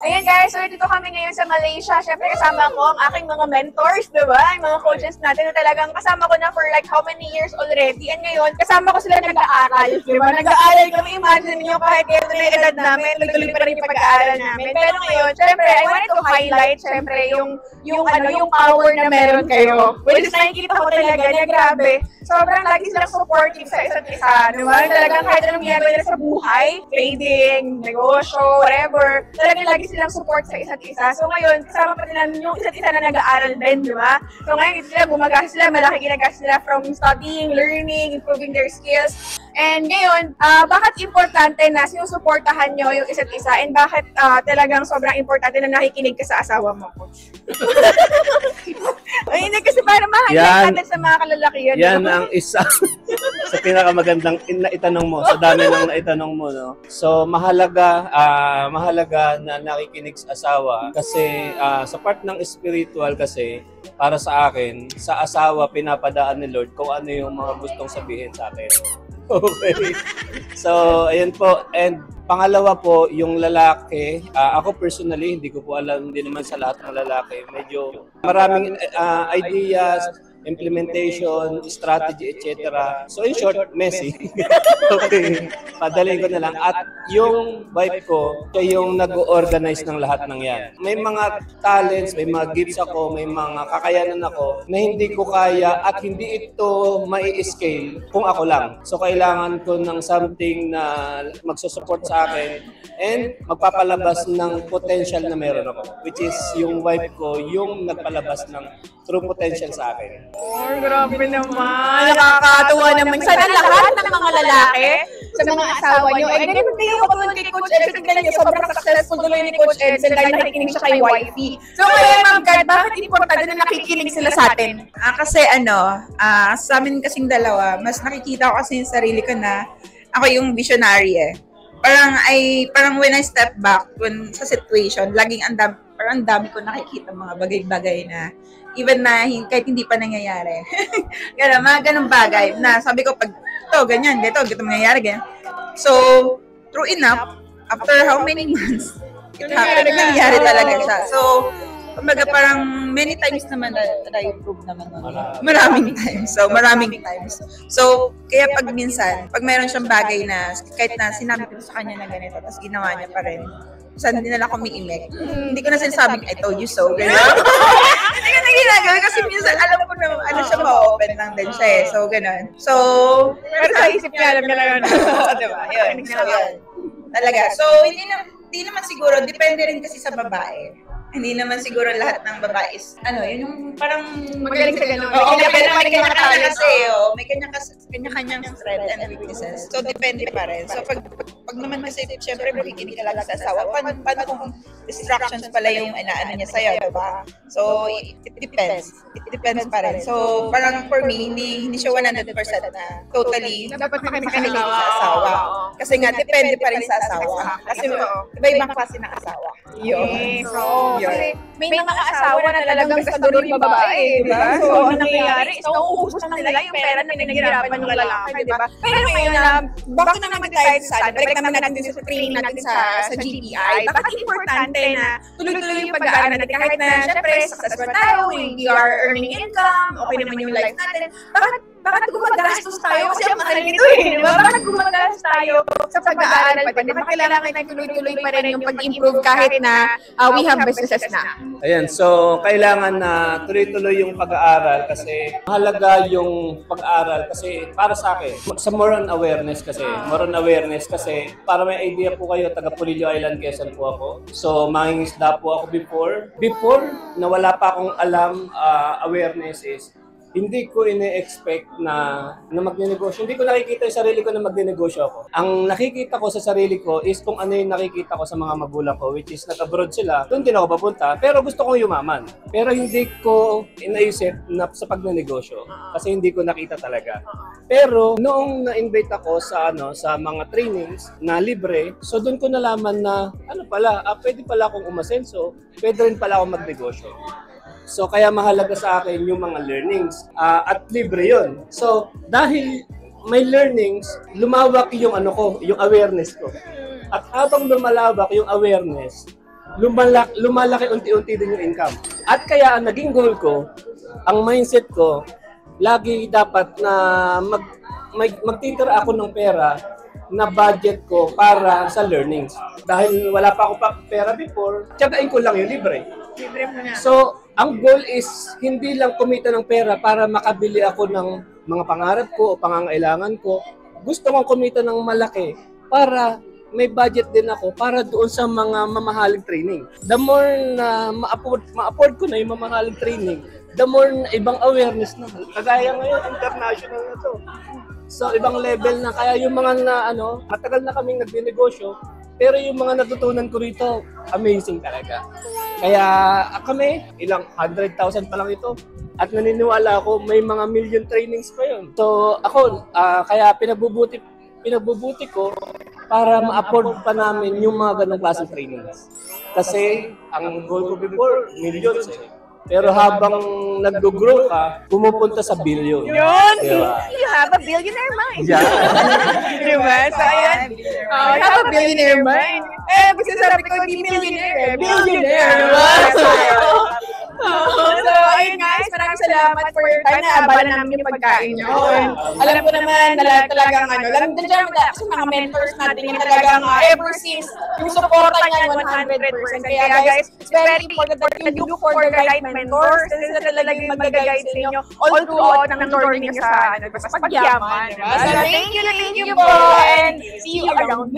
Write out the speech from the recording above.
Ayan guys, so dito kami ngayon sa Malaysia. Siyempre kasama ko ang aking mga mentors, diba? Yung mga coaches natin na talagang kasama ko na for like how many years already. And ngayon, kasama ko sila nag-aaral, diba? Nag-aaral kami, imagine niyo kahit ito na yung edad namin, tuloy-tuloy pa rin yung pag-aaral namin. Pero ngayon, siyempre, I wanted to highlight, siyempre, yung power na meron kayo. Which is nakikita ko talaga na grabe. Sobrang lagi silang supportive sa isa't isa, diba? Talagang kahit anong ginagawa nila sa buhay, trading, negosyo, whatever, talagang lagi silang support sa isa't isa. So ngayon, kasama pa nila yung isa't isa na nag-aaral din, di ba? So ngayon, sila gumagas sila, malaki ginagas sila from studying, learning, improving their skills. And ngayon, bakit importante na sinusuportahan nyo yung isa't isa and bakit talagang sobrang importante na nakikinig ka sa asawa mo, coach? Ay, hindi kasi para mahal natin sa mga kalalaki yun. Yan ang isa sa pinakamagandang naitanong mo, sa dami ng naitanong mo, no? So, mahalaga na nakikinig sa asawa kasi sa part ng spiritual kasi, para sa akin, sa asawa pinapadaan ni Lord kung ano yung mga gustong sabihin sa akin. Okay. So, ayan po. And pangalawa po, yung lalaki, ako personally, hindi ko po alam, hindi naman sa lahat ng lalaki, medyo maraming ideas, implementation, strategy, etc. So in short, messy. Okay, padalhin ko na lang. At yung wife ko, siya yung nag-organize ng lahat ng yan. May mga talents, may mga gifts ako, may mga kakayanan ako na hindi ko kaya at hindi ito mai-scale kung ako lang. So kailangan ko ng something na magsusupport sa akin and magpapalabas ng potential na meron ako. Which is yung wife ko, yung nagpalabas ng true potential sa akin. Oh, grabe naman. Nakakatuwa naman. Sana lahat ng mga lalaki sa mga asawa nyo. And ganun kayo katulad kay Coach Edsel. Tignan nyo, sobrang successful tuloy ni Coach Edsel dahil nakikinig siya kay wifey. So kaya Ma'am Gad, bakit importante na nakikinig sila sa atin? Kasi sa amin kasing dalawa, mas nakikita ko kasi yung sarili ko na ako yung visionary eh. Parang when I step back sa situation, laging ang dami ko nakikita mga bagay-bagay na even na kahit hindi pa nangyayari. Mga ganung bagay na sabi ko pag ito, ganyan, ganito mangyayari, ganyan. So, true enough, after how many months, nangyayari talaga siya. So, kumbaga parang many times naman na-improve naman. Maraming times. So, kaya pag minsan, pag mayroon siyang bagay na kahit na sinabi ko sa kanya na ganito, tapos ginawa niya pa rin, saan din na lang umiimik. Hindi ko na sinasabing, I told you so. Hindi ko na ginagawa kasi minsan alam ko na siya ma-open lang din siya eh. So, gano'n. So, pero sa isip niya, alam niya lang yun. Diba? Yun. So, yun. Talaga. So, hindi naman siguro, depende rin kasi sa babae. Hindi naman siguro lahat ng babae is, yun yung parang magaling sa gano'n. Oo, may kanya-kanya kasi, may kanya-kanyang strength and weaknesses. So, depende pa rin. So, pag naman kasi, syempre, makikinig ka lang sa asawa, paano kung distractions pala yung inaano niya sa'yo, diba? So, it depends. It depends pa rin. So, parang for me, hindi siya 100% na totally dapat makikinig sa asawa. Kasi nga, depende pa rin sa asawa. Kasi iba-ibang klase ng asawa. Yun. Kasi may mga asawa na talagang gastador yung babae, di ba? So, ano nangyayari? So, uubos na nila yung pera na pinaghirapan ng lalaki, di ba? Pero ngayon, back na naman tayo sa balik naman natin sa training natin sa GPI. Bakit importante na tuloy-tuloy yung pag-aaral natin kahit na, syempre, successful tayo, we are earning income, okay naman yung life natin. Bakit gumagastos tayo? Kasi ang mahal nito eh, di ba? Bakit gumagastos tayo sa pag-aaral pa din? Bakit kailangan natin tuloy-tuloy pa rin yung pag-improve kahit na we have businesses na? Ayan, so kailangan na tuloy-tuloy yung pag-aaral kasi mahalaga yung pag-aaral kasi para sa akin, sa more on awareness kasi para may idea po kayo, taga Polillo Island, Quezon po ako. So mangingisda po ako before na wala pa akong alam, awareness is hindi ko ine-expect na magne-negosyo. Hindi ko nakikita yung sarili ko na magne-negosyo ako. Ang nakikita ko sa sarili ko is kung ano yung nakikita ko sa mga magulang ko, which is nag-abroad sila. Doon din ako papunta, pero gusto kong yumaman. Pero hindi ko inaisip na sa pagne-negosyo kasi hindi ko nakita talaga. Pero noong na-invite ako sa mga trainings na libre, so doon ko nalaman na pwede pala akong umasenso, pwede rin pala akong magnegosyo. So kaya mahalaga sa akin yung mga learnings at libre yun. So dahil may learnings, lumawak yung yung awareness ko. At habang lumalawak yung awareness, lumalaki unti-unti din yung income. At kaya ang naging goal ko, ang mindset ko, lagi dapat na magtitira ako ng pera na budget ko para sa learnings. Dahil wala pa ako pera before, tiyagain ko lang yung libre. Libre mo na. So, ang goal is hindi lang kumita ng pera para makabili ako ng mga pangarap ko o pangangailangan ko. Gusto kong kumita ng malaki para may budget din ako para doon sa mga mamahaling training. The more na ma-afford ko na yung mamahaling training, the more na ibang awareness na. Kagaya ngayon, international na to. So, ibang level na. Kaya yung mga matagal na kaming nagnegosyo, pero yung mga natutunan ko rito, amazing talaga. Kaya kami, ilang 100,000 pa lang ito. At naniniwala ako, may mga million trainings pa yun. So, ako, kaya pinabubuti ko para ma-afford pa namin yung mga ganong klaseng trainings. Kasi, ang goal ko before, millions eh. Pero habang nag-grow ka, pumupunta sa billion. Yun! Diba? You have a billionaire mind. Yeah. Diba? So, ayan. You have a billionaire mind. Eh, kasi sabi ko, hindi millionaire. Billionaire. Diba? So, ayun guys, maraming salamat for your time na abala namin yung pagkain nyo. Alam ko naman, talagang nandiyan kasi mga mentors natin yung talagang ever since yung supporta niyan 100%. Kaya guys, it's very important that you look for the right mentors kasi sila talaga yung mag-guide sa inyo all throughout ng journey niyo sa pagyaman. So, thank you po and see you around.